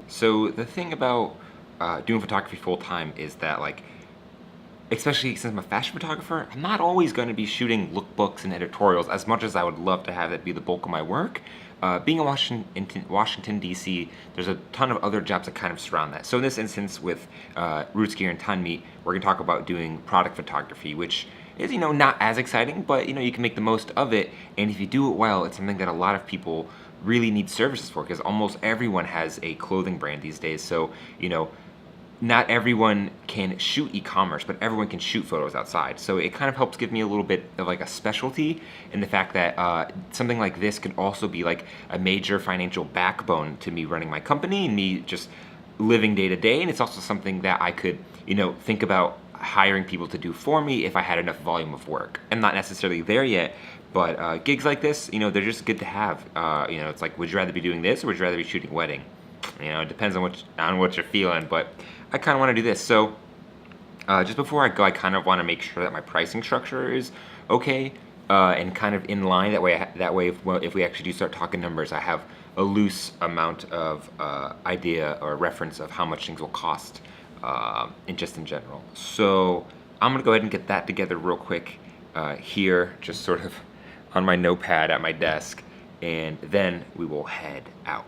So the thing about doing photography full time is that, like, especially since I'm a fashion photographer, I'm not always going to be shooting lookbooks and editorials as much as I would love to have that be the bulk of my work. Being in Washington D.C., there's a ton of other jobs that kind of surround that. So in this instance, with Roots Gear and Tanmi, we're going to talk about doing product photography, which is, not as exciting, but you can make the most of it. And if you do it well, it's something that a lot of people really need services for, because almost everyone has a clothing brand these days. So not everyone can shoot e-commerce, but everyone can shoot photos outside. So it kind of helps give me a little bit of like a specialty in the fact that something like this could also be like a major financial backbone to me running my company and me just living day to day. And it's also something that I could, think about hiring people to do for me if I had enough volume of work. I'm not necessarily there yet, but gigs like this, they're just good to have. It's like, would you rather be doing this or would you rather be shooting a wedding? It depends on what you're feeling, but I kind of want to do this. So just before I go, I kind of want to make sure that my pricing structure is okay and kind of in line. That way, if we actually do start talking numbers, I have a loose amount of idea or reference of how much things will cost in general. So I'm gonna go ahead and get that together real quick here, just sort of on my notepad at my desk, and then we will head out.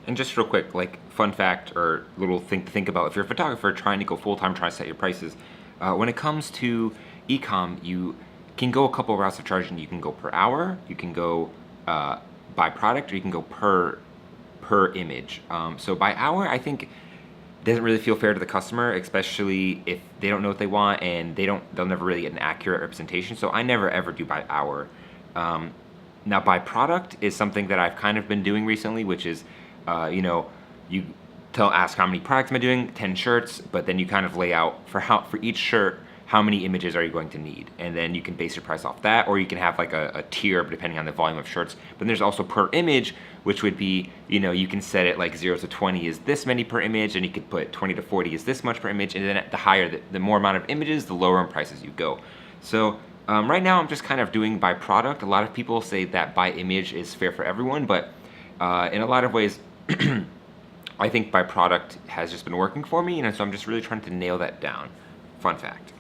And just real quick, like fun fact or little thing to think about, if you're a photographer trying to go full-time, trying to set your prices, when it comes to e-com, you can go a couple of routes of charging. You can go per hour, you can go by product, or you can go per image. So by hour, I think doesn't really feel fair to the customer, especially if they don't know what they want and they'll never really get an accurate representation. So I never ever do by hour. Now by product is something that I've kind of been doing recently, which is you ask how many products am I doing, 10 shirts, but then you kind of lay out for each shirt, how many images are you going to need? And then you can base your price off that, or you can have like a tier depending on the volume of shirts. But there's also per image, which would be, you can set it like 0 to 20 is this many per image, and you could put 20 to 40 is this much per image, and then at the higher, the more amount of images, the lower in prices you go. So right now I'm just kind of doing by product. A lot of people say that by image is fair for everyone, but in a lot of ways, I think by product has just been working for me, and so I'm just really trying to nail that down. Fun fact.